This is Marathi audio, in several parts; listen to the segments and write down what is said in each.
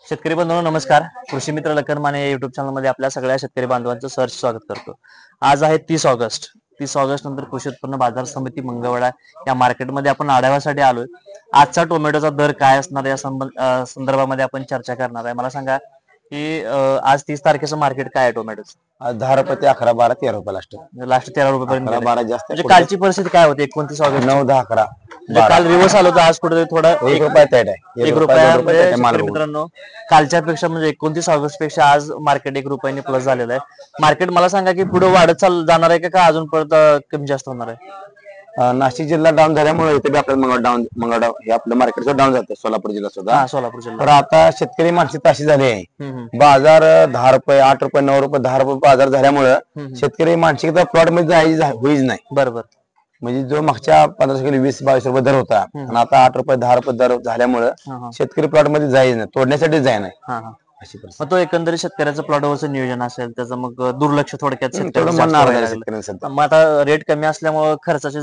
शेतकरी बंधूंनो नमस्कार. कृषी मित्र लखन माने युट्यूब चॅनल मध्ये आपल्या सगळ्या शेतकरी बांधवांचं सहर्ष स्वागत करतो. आज आहे 30 ऑगस्ट. 30 ऑगस्ट नंतर कृषी उत्पन्न बाजार समिती मंगळवेढा या मार्केटमध्ये आपण आढाव्यासाठी आलोय. आजचा टोमॅटोचा दर काय असणार या संदर्भामध्ये आपण चर्चा करणार आहे. मला सांगा की आज 30 तारखेचं मार्केट काय आहे टोमॅटोचं? आज 10 रुपये ते 11, 12, 13 रुपये लास्ट. लास्ट 13 रुपये पर्यंत 11, गेलंय. 12 जास्त आहे. म्हणजे कालची परिस्थिती काय होती 29 ऑगस्ट? 9, 10, 11, म्हणजे काल रिव्हर्स आलो होतं, आज कुठेतरी थोडा 1 रुपया तैट आहे. 1 रुपया म्हणजे शेतकरी मित्रांनो कालच्या पेक्षा म्हणजे 29 ऑगस्ट पेक्षा आज मार्केट 1 रुपयाने प्लस झालेलं आहे. मार्केट मला सांगा की पुढे वाढत जाणार आहे का अजून परत कमी जास्त होणार आहे? नाशिक जिल्हा डाऊन झाल्यामुळे इथे बी आपल्याला मंगळडाव हे आपलं मार्केट सुद्धा डाऊन जातं. सोलापूर जिल्हा सुद्धा. सोलापूर जिल्हा. तर आता शेतकरी मानसिकता अशी झाली आहे, बाजार 10 रुपये, 8 रुपये, 9 रुपये, 10 रुपये बाजार झाल्यामुळे शेतकरी मानसिकता प्लॉट मध्ये होईच नाही. बरोबर. म्हणजे जो मागच्या 15 किलो 20-22 रुपये दर होता आणि आता 8 रुपये 10 रुपये दर झाल्यामुळे शेतकरी प्लॉट मध्ये जायच नाही, तोडण्यासाठी जाय नाही. मग तो एकंदरीत शेतकऱ्याचं प्लॉटवरचं नियोजन असेल त्याचं मग दुर्लक्ष थोडक्यात मग आता रेट कमी असल्यामुळे खर्चाचे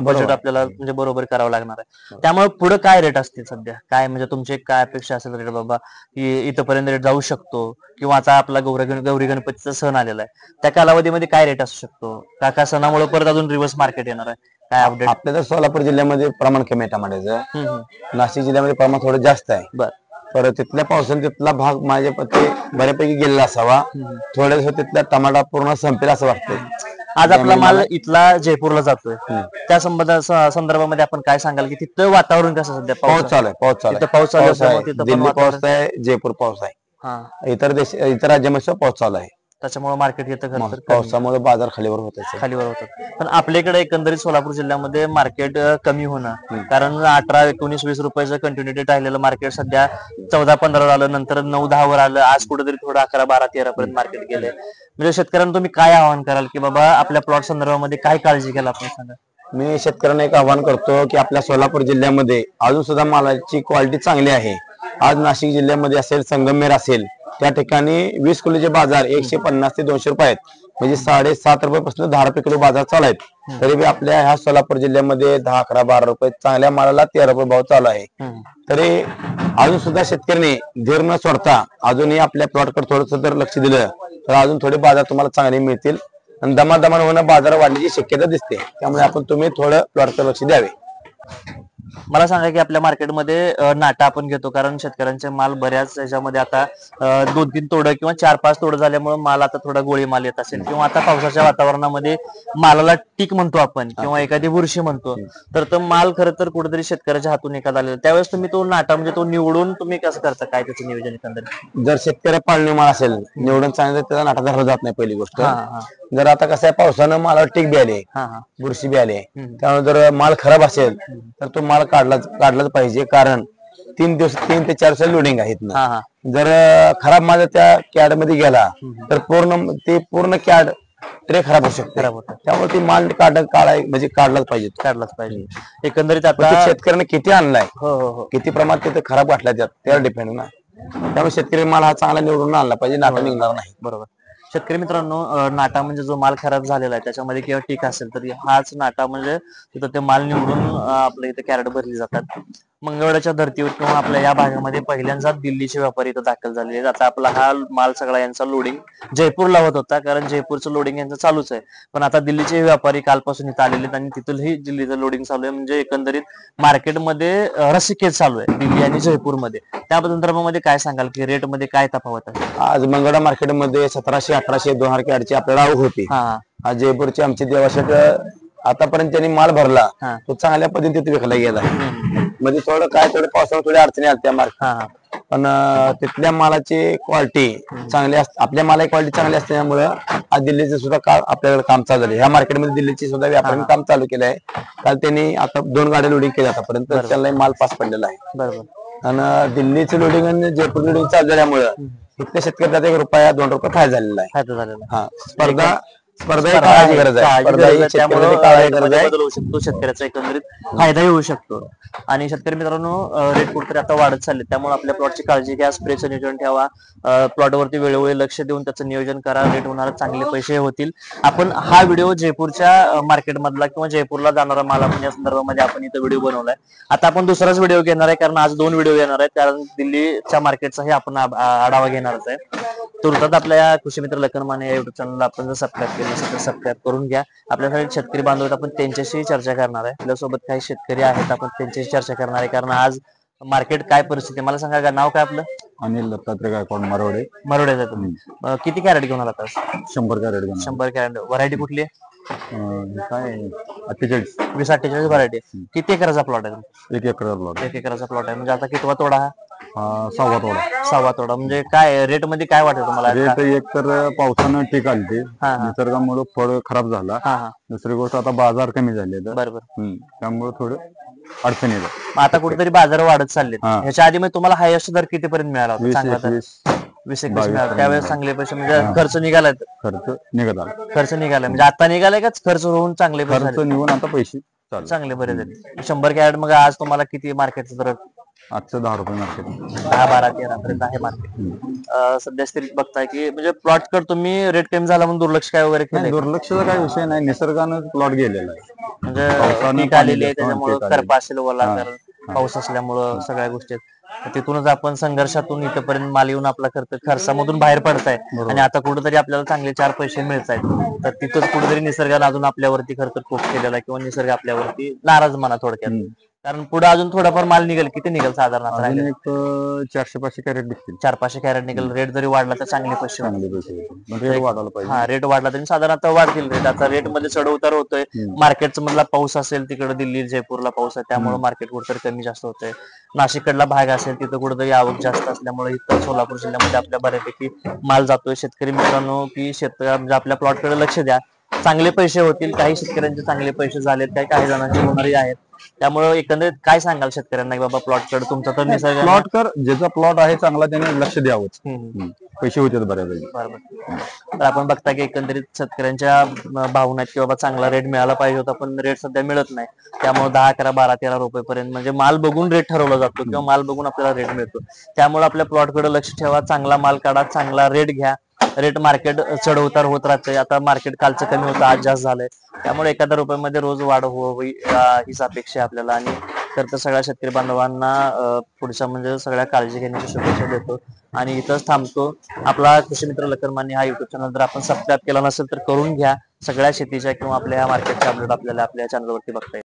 बजेट आपल्याला म्हणजे बरोबर करावं लागणार आहे. त्यामुळे पुढे काय रेट असतील सध्या, काय म्हणजे तुमची काय अपेक्षा असेल रेट बाबा की इथपर्यंत रेट जाऊ शकतो किंवा आता आपला गौरी गणपतीचा सण आलेला आहे त्या कालावधीमध्ये काय रेट असू शकतो का सणामुळे परत अजून रिव्हर्स मार्केट येणार आहे? काय अपडेट? आपल्या तर सोलापूर जिल्ह्यामध्ये प्रमाण कमी आहे टमाट्याचं. नाशिक जिल्ह्यामध्ये प्रमाण थोडं जास्त आहे. बरं. परत तिथल्या पावसाने तिथला भाग माझ्या बऱ्यापैकी गेलेला असावा. थोड्या दिवसात तिथला टमाटा पूर्ण संपेल असं वाटतंय. आज आपला माल इथला जयपूरला जातोय, त्या संदर्भामध्ये आपण काय सांगाल की तिथं वातावरण कसं सध्या? पाऊस चालू आहे. पाऊस चालू आहे. दिल्ली पाऊस आहे, जयपूर पाऊस आहे, इतर राज्यामध्ये पाऊस चालू आहे. त्याच्यामुळे मार्केट येतं पावसामुळे बाजार खालीवर होतात. पण आपल्याकडे एकंदरीत सोलापूर जिल्ह्यामध्ये मार्केट कमी होणं कारण 18, 19, 20 रुपयाचं कंटिन्युटी राहिलेलं मार्केट सध्या 14, 15 आलं, नंतर 9, 10 वर आलं, आज कुठेतरी थोडं 11, 12, 13 पर्यंत मार्केट गेले. म्हणजे शेतकऱ्यांना तुम्ही काय आवाहन कराल की बाबा आपल्या प्लॉट संदर्भामध्ये काय काळजी घ्यायला आपण सांगा? मी शेतकऱ्यांना एक आवाहन करतो की आपल्या सोलापूर जिल्ह्यामध्ये अजून सुद्धा मालाची क्वालिटी चांगली आहे. आज नाशिक जिल्ह्यामध्ये असेल, संगमनेर असेल, त्या ठिकाणी 20 किलोचे बाजार 150 ते 200 रुपये आहेत. म्हणजे 7.5 रुपयापासून 10 रुपये किलो बाजार चालू आहेत. तरी आपल्या ह्या सोलापूर जिल्ह्यामध्ये 10, 11, 12 रुपये चांगल्या मालाला 13 रुपये भाव चालू आहे. तरी अजून सुद्धा शेतकऱ्यांनी धीर न सोडता अजूनही आपल्या प्लॉटकडे थोडंसं जर लक्ष दिलं तर अजून थोडे बाजार तुम्हाला चांगले मिळतील आणि दमादमान होणं बाजार वाढण्याची शक्यता दिसते. त्यामुळे तुम्ही थोडं प्लॉटकडे लक्ष द्यावे. मला सांगा की आपल्या मार्केटमध्ये नाटा आपण घेतो कारण शेतकऱ्यांचे माल बऱ्याच ह्याच्यामध्ये आता 2-3 तोडं किंवा 4-5 तोडं झाल्यामुळे माल आता थोडा गोळी माल येत असेल किंवा आता पावसाच्या वातावरणामध्ये मालाला टीक म्हणतो आपण किंवा एखादी बुरशी म्हणतो, तर तो माल खरं तर कुठेतरी शेतकऱ्याच्या हातून एखादा आलेला त्यावेळेस तुम्ही तो नाटा म्हणजे तो निवडून तुम्ही कसं करता, काय त्याचं नियोजन एकंदरीत? जर शेतकऱ्या पाळणी माल असेल निवडून चांगलं त्याचा नाटा धरला जात नाही पहिली गोष्ट. जर आता कसं आहे पावसानं मालावर टीक बी आले, बुरशी बी आले, त्यामुळे जर माल खराब असेल तर तो माल काढलाच पाहिजे कारण 3 ते 4 दिवस लोडिंग आहेत ना. जर खराब माल त्या कॅड मध्ये गेला तर पूर्ण कॅड ट्रे खराब होऊ शकते. त्यामुळे ती माल काढलाच पाहिजे. एकंदरीत आता शेतकऱ्याने किती आणलाय, किती प्रमाणात तिथे खराब वाटला त्यावर डिपेंड ना. त्यामुळे शेतकरी माल हा चांगला निवडून आणला पाहिजे, नाटा निघणार नाही. बरोबर. शेतकरी मित्रांनो, नाटा म्हणजे जो माल खराब झालेला आहे त्याच्यामध्ये किंवा टीक असेल तर हाच नाटा म्हणजे तिथं ते माल निवडून आपल्या इथे कॅरेट भरली जातात. मंगळवेढ्याच्या धर्तीवर किंवा आपल्या या भागामध्ये पहिल्यांदा दिल्लीचे व्यापारी इथं दाखल झालेले आहेत. आता आपला हा माल सगळा यांचा लोडिंग जयपूरला होत होता कारण जयपूरचं लोडिंग यांचं चालूच आहे, पण आता दिल्लीचे व्यापारी कालपासून इथं आलेले आहेत आणि तिथूनही दिल्लीचं लोडिंग चालू आहे. म्हणजे एकंदरीत मार्केटमध्ये रस्सीखेच चालू आहे दिल्ली आणि जयपूरमध्ये. त्या संदर्भामध्ये काय सांगाल की रेट मध्ये काय तफावत आहे? आज मंगळवेढा मार्केटमध्ये 1700, 1800, 2000 कॅरेटची आपल्याला आवक होती. आज जयपूरचे आमचे देवाशेठ आतापर्यंत त्यांनी माल भरला तो चांगल्या पद्धतीने विकला गेला. म्हणजे थोडं पावसामुळे थोड्या अडचणी आल्या त्या मार्केट, पण तिथल्या मालाची क्वालिटी चांगली असते, आपल्या मालाची क्वालिटी चांगली असल्यामुळे आज दिल्लीचे सुद्धा आपल्याकडे काम चालू झाले. ह्या मार्केटमध्ये दिल्लीचे सुद्धा व्यापाऱ्यांनी काम चालू केलं आहे. काल त्यांनी आता 2 गाड्या लोडिंग केल्या आतापर्यंत, त्यांना माल पास पडलेला आहे. बरोबर. आणि दिल्लीचं लोडिंग आणि जयपूर लोडिंग चालू झाल्यामुळे इथल्या शेतकऱ्याचा 1 रुपया 2 रुपये फायदा झालेला आहे. स्पर्धा स्पर्धा ही काळाची गरज आहे. स्पर्धा ही शेतकऱ्यासाठी काळाची गरज आहे. बदल होऊ शकतो, शेतकऱ्याचा एकंदरीत फायदाही होऊ शकतो. आणि शेतकरी मित्रांनो, रेट कुठेतरी आता वाढत चालले, त्यामुळे आपल्या प्लॉटची काळजी घ्या, स्प्रेचं नियोजन ठेवा, प्लॉटवरती वेळोवेळी लक्ष देऊन त्याचं नियोजन करा, रेट होणार, चांगले पैसे होतील. आपण हा व्हिडिओ जयपूरच्या मार्केटमधला किंवा जयपूरला जाणारा माल आपण या संदर्भामध्ये आपण इथं व्हिडिओ बनवलाय. आता आपण दुसराच व्हिडिओ घेणार आहे, कारण आज 2 व्हिडिओ येणार आहेत, कारण दिल्लीच्या मार्केटचाही आपण आढावा घेणारच आहे. तुर्तात आपल्या कृषी मित्र लखन माने या युट्यूब चॅनलला आपण जर सबस्क्राईब केलं असेल तर सबस्क्राईब करून घ्या. आपल्याकडे शेतकरी बांधव आहेत, आपण त्यांच्याशी चर्चा करणार आहे. आपल्यासोबत काही शेतकरी आहेत, आपण त्यांच्याशी चर्चा करणार आहे, कारण आज मार्केट काय परिस्थिती. मला सांगा का, नाव काय आपलं? अनिल दत्तात्रय गायकवाड, मरोडे. मरोड्याचा तुम्ही किती कॅरेट घेऊन आलात आज? 100 कॅरेट घेऊन. 100 कॅरेट. व्हरायटी कुठली आहे? काय 48 20-48 व्हरायटी. किती एकराचा प्लॉट आहे? 1 एकर प्लॉट. 1 एकराचा प्लॉट आहे. म्हणजे आता कितवा तोडा हा? 6वा तोडा. 6वा तोडा. म्हणजे काय रेट मध्ये काय वाटतं तुम्हाला? रेट एक तर पावसानं टीक आली, हा. निसर्गामुळे फळ खराब झाला. हा. दुसरी गोष्ट आता बाजार कमी झाले, बरोबर. त्यामुळे थोडं अडचण येत. मग आता कुठेतरी बाजार वाढत चालले. हा. ह्याच्या आधी मग तुम्हाला हायस्ट दर कितीपर्यंत मिळाला होता? चांगला दर 20-21 मिळाला. त्यावेळेस चांगले पैसे, म्हणजे खर्च निघालाय. खर्च निघत आला. खर्च निघालाय म्हणजे आता निघालाय का खर्च होऊन चांगले पैसे खर्च झाले? निघून आता पैसे चालू. चांगले बरे झाले. 100 कॅरेट. मग आज तुम्हाला किती मार्केटचा दर? आजचं 10 रुपये मार्केट. 10, 12, 13 पर्यंत आहे मार्केट. सध्या स्थितीत बघताय की म्हणजे प्लॉट कड तुम्ही रेट कमी झाला म्हणून दुर्लक्ष काय वगैरे केलंय? दुर्लक्षचा काही विषय नाही, निसर्गानं प्लॉट गेलेला आहे. म्हणजे पावसानं पीक पाणी आलेली आहे, जास्त, त्याच्यामुळे पीक आलेलं. करपा असेल, ओला पाऊस असल्यामुळं सगळ्या गोष्टी आहेत. तिथूनच आपण संघर्षातून इथपर्यंत माल येऊन आपला खर्चामधून बाहेर पडताय आणि आता कुठेतरी आपल्याला चांगले 4 पैसे मिळत आहेत. तर तिथंच कुठेतरी निसर्गाने अजून आपल्यावरती खर्च खूप केलेला आहे, किंवा निसर्ग आपल्यावरती नाराज म्हणा थोडक्यात. कारण पुढे अजून थोडाफार माल निघेल. किती निघेल साधारण? अजून एक 400-500 कॅरेट दिसतील. 400-500 कॅरेट निघेल. रेट जरी वाढला तर चांगले पैसे होतील. चांगले पैसे होतील. पण रेट वाढायला पाहिजे. हा, रेट वाढला तरी साधारण आता वाढतील रेट. आता रेट मध्ये चढ उतार होतोय. मार्केटचा मधला पाऊस असेल, तिकडे दिल्ली जयपूरला पाऊस आहे, त्यामुळे मार्केट कुठेतरी कमी जास्त होतंय. नाशिककडला भाग असेल, तिथं कुठेतरी आवक जास्त असल्यामुळे इथं सोलापूर जिल्ह्यामध्ये आपल्या बऱ्यापैकी माल जातोय. शेतकरी मित्रांनो, की शेतकरी म्हणजे आपल्या प्लॉटकडे लक्ष द्या, चांगले पैसे होतील. काही शेतकऱ्यांचे चांगले पैसे झालेत, काही जणांचे होणारे आहेत. त्यामुळे एकंदरीत काय सांगाल शेतकऱ्यांना की बाबा प्लॉट कड तुमचा तर निसर्ग प्लॉट कर, ज्याचा प्लॉट आहे चांगला त्याने लक्ष द्यावंच. पैसे होते बऱ्यापैकी. बरोबर. तर आपण बघता की एकंदरीत शेतकऱ्यांच्या भावना आहेत की बाबा चांगला रेट मिळाला पाहिजे होता, पण रेट सध्या मिळत नाही. त्यामुळे 10, 11, 12, 13 रुपये पर्यंत म्हणजे माल बघून रेट ठरवला जातो, किंवा माल बघून आपल्याला रेट मिळतो. त्यामुळे आपल्या प्लॉट कडे लक्ष ठेवा, चांगला माल काढा, चांगला रेट घ्या. रेट मार्केट चढ उतार होत राहते. आता मार्केट कालचं कमी होतं, आज जास्त झालंय. त्यामुळे एखाद्या रुपयामध्ये रोज वाढ होईल हीच अपेक्षा आहे आपल्याला. आणि तर सगळ्या शेतकरी बांधवांना पुढच्या म्हणजे सगळ्या काळजी घेण्याची शुभेच्छा देतो आणि इथंच थांबतो. आपला कृषी मित्र लखन माने हा युट्यूब चॅनल जर आपण सबस्क्राईब केला नसेल तर करून घ्या. सगळ्या शेतीच्या किंवा आपल्या मार्केटच्या अपडेट आपल्याला आपल्या चॅनलवरती बघता येईल.